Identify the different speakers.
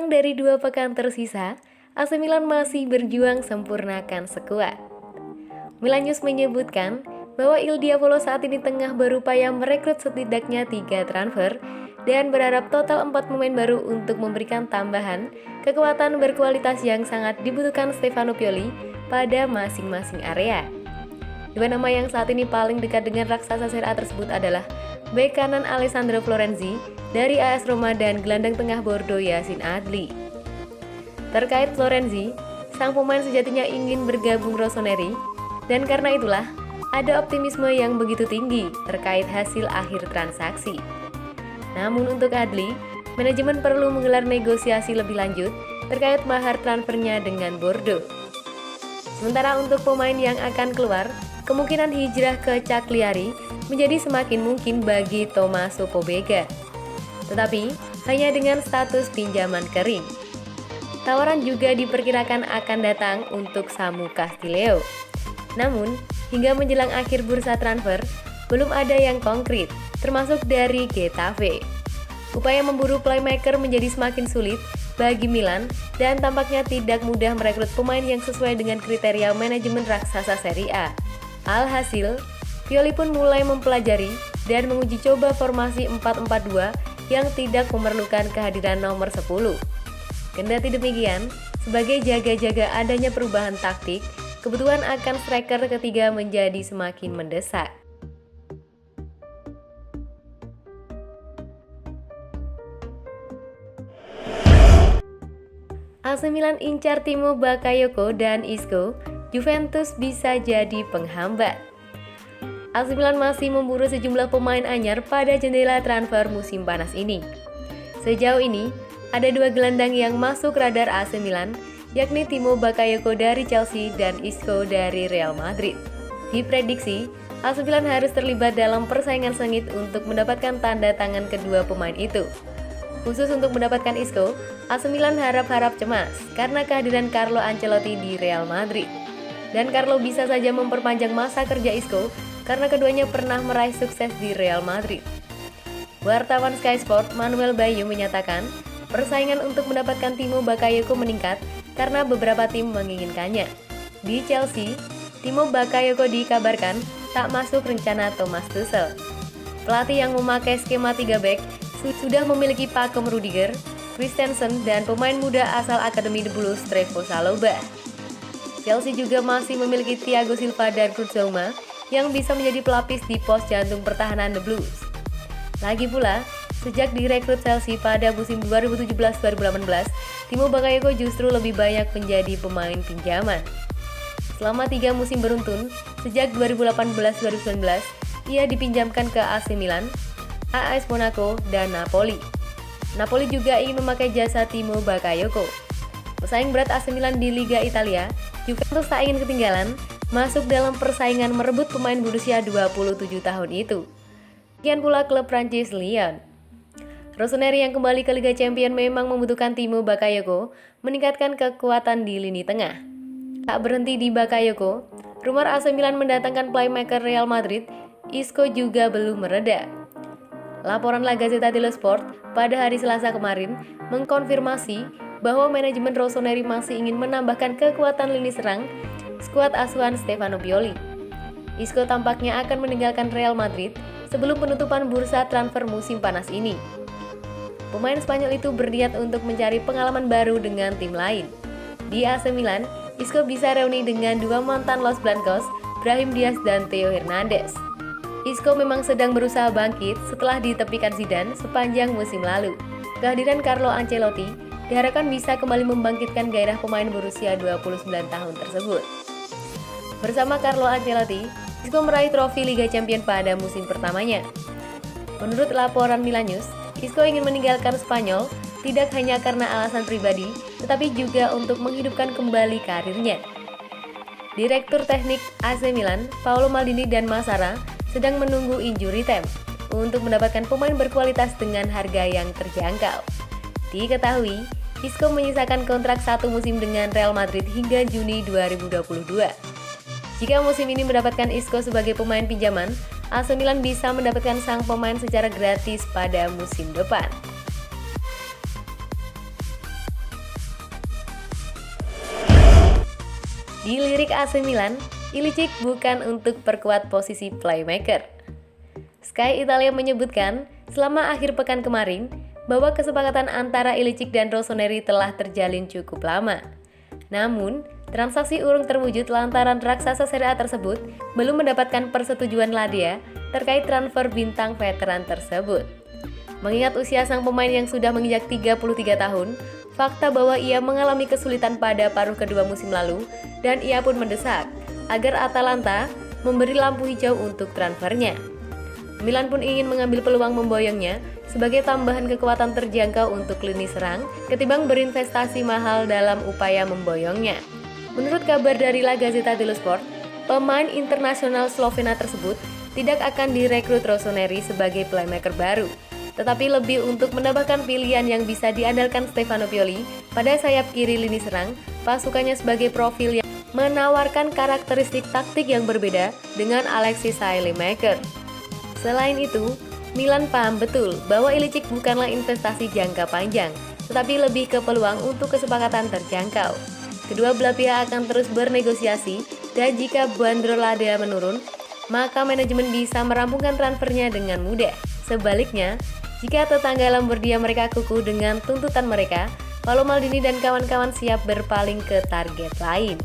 Speaker 1: Kurang dari 2 pekan tersisa, AC Milan masih berjuang sempurnakan skuad. Milan News menyebutkan bahwa Il Diavolo saat ini tengah berupaya merekrut setidaknya 3 transfer dan berharap total 4 pemain baru untuk memberikan tambahan kekuatan berkualitas yang sangat dibutuhkan Stefano Pioli pada masing-masing area. Dua nama yang saat ini paling dekat dengan raksasa Serie A tersebut adalah bek kanan Alessandro Florenzi dari AS Roma dan gelandang tengah Bordeaux Yacine Adli. Terkait Florenzi, sang pemain sejatinya ingin bergabung Rossoneri, dan karena itulah ada optimisme yang begitu tinggi terkait hasil akhir transaksi. Namun untuk Adli, manajemen perlu menggelar negosiasi lebih lanjut terkait mahar transfernya dengan Bordeaux. Sementara untuk pemain yang akan keluar, kemungkinan hijrah ke Cagliari menjadi semakin mungkin bagi Tommaso Pobega, tetapi hanya dengan status pinjaman kering. Tawaran juga diperkirakan akan datang untuk Samu Castillejo. Namun, hingga menjelang akhir bursa transfer, belum ada yang konkret, termasuk dari Getafe. Upaya memburu playmaker menjadi semakin sulit bagi Milan dan tampaknya tidak mudah merekrut pemain yang sesuai dengan kriteria manajemen raksasa Serie A. Alhasil, Pioli pun mulai mempelajari dan menguji coba formasi 4-4-2 yang tidak memerlukan kehadiran nomor 10. Kendati demikian, sebagai jaga-jaga adanya perubahan taktik, kebutuhan akan striker ketiga menjadi semakin mendesak. AC Milan incar Timo Bakayoko dan Isco, Juventus bisa jadi penghambat. AC Milan masih memburu sejumlah pemain anyar pada jendela transfer musim panas ini. Sejauh ini, ada 2 gelandang yang masuk radar AC Milan, yakni Timo Bakayoko dari Chelsea dan Isco dari Real Madrid. Diprediksi, AC Milan harus terlibat dalam persaingan sengit untuk mendapatkan tanda tangan kedua pemain itu. Khusus untuk mendapatkan Isco, AC Milan harap-harap cemas karena kehadiran Carlo Ancelotti di Real Madrid. Dan Carlo bisa saja memperpanjang masa kerja Isco karena keduanya pernah meraih sukses di Real Madrid. Wartawan Sky Sport Manuel Bayu menyatakan, persaingan untuk mendapatkan Timo Bakayoko meningkat karena beberapa tim menginginkannya. Di Chelsea, Timo Bakayoko dikabarkan tak masuk rencana Thomas Tuchel. Pelatih yang memakai skema 3 back sudah memiliki Pakem Rudiger, Christensen, dan pemain muda asal Akademi The Blues Trevoh Chalobah. Chelsea juga masih memiliki Thiago Silva dan Kurt Zouma yang bisa menjadi pelapis di pos jantung pertahanan The Blues. Lagi pula, sejak direkrut Chelsea pada musim 2017-2018, Timo Bakayoko justru lebih banyak menjadi pemain pinjaman. Selama 3 musim beruntun, sejak 2018-2019, ia dipinjamkan ke AC Milan, AS Monaco, dan Napoli. Napoli juga ingin memakai jasa Timo Bakayoko. Pesaing berat AC Milan di Liga Italia, Juventus tak ingin ketinggalan masuk dalam persaingan merebut pemain berusia 27 tahun itu. Demikian pula klub Prancis Lyon. Rossoneri yang kembali ke Liga Champions memang membutuhkan Timo Bakayoko meningkatkan kekuatan di lini tengah. Tak berhenti di Bakayoko, rumor AC Milan mendatangkan playmaker Real Madrid, Isco juga belum mereda. Laporan La Gazzetta dello Sport pada hari Selasa kemarin mengkonfirmasi bahwa manajemen Rossoneri masih ingin menambahkan kekuatan lini serang skuad asuhan Stefano Pioli. Isco tampaknya akan meninggalkan Real Madrid sebelum penutupan bursa transfer musim panas ini. Pemain Spanyol itu berniat untuk mencari pengalaman baru dengan tim lain. Di AC Milan, Isco bisa reuni dengan 2 mantan Los Blancos, Brahim Diaz dan Theo Hernandez. Isco memang sedang berusaha bangkit setelah ditepikan Zidane sepanjang musim lalu. Kehadiran Carlo Ancelotti diharapkan bisa kembali membangkitkan gairah pemain berusia 29 tahun tersebut. Bersama Carlo Ancelotti, Isco meraih trofi Liga Champions pada musim pertamanya. Menurut laporan Milan News, Isco ingin meninggalkan Spanyol tidak hanya karena alasan pribadi, tetapi juga untuk menghidupkan kembali karirnya. Direktur teknik AC Milan, Paolo Maldini dan Massara sedang menunggu injury time untuk mendapatkan pemain berkualitas dengan harga yang terjangkau. Diketahui, Isco menyisakan kontrak 1 musim dengan Real Madrid hingga Juni 2022. Jika musim ini mendapatkan Isco sebagai pemain pinjaman, AC Milan bisa mendapatkan sang pemain secara gratis pada musim depan. Di lirik AC Milan, Ilicic bukan untuk perkuat posisi playmaker. Sky Italia menyebutkan selama akhir pekan kemarin bahwa kesepakatan antara Ilicic dan Rossoneri telah terjalin cukup lama. Namun, transaksi urung terwujud lantaran raksasa Serie A tersebut belum mendapatkan persetujuan Ladea terkait transfer bintang veteran tersebut. Mengingat usia sang pemain yang sudah menginjak 33 tahun, fakta bahwa ia mengalami kesulitan pada paruh kedua musim lalu dan ia pun mendesak agar Atalanta memberi lampu hijau untuk transfernya. Milan pun ingin mengambil peluang memboyongnya sebagai tambahan kekuatan terjangkau untuk lini serang ketimbang berinvestasi mahal dalam upaya memboyongnya. Menurut kabar dari La Gazzetta dello Sport, pemain internasional Slovenia tersebut tidak akan direkrut Rossoneri sebagai playmaker baru, tetapi lebih untuk menambahkan pilihan yang bisa diandalkan Stefano Pioli pada sayap kiri lini serang pasukannya sebagai profil yang menawarkan karakteristik taktik yang berbeda dengan Alexis Saelemaekers. Selain itu, Milan paham betul bahwa Ilicic bukanlah investasi jangka panjang, tetapi lebih ke peluang untuk kesepakatan terjangkau. Kedua belah pihak akan terus bernegosiasi dan jika bandrol Ladea menurun, maka manajemen bisa merampungkan transfernya dengan mudah. Sebaliknya, jika tetangga Lombardia mereka kukuh dengan tuntutan mereka, Paolo Maldini dan kawan-kawan siap berpaling ke target lain.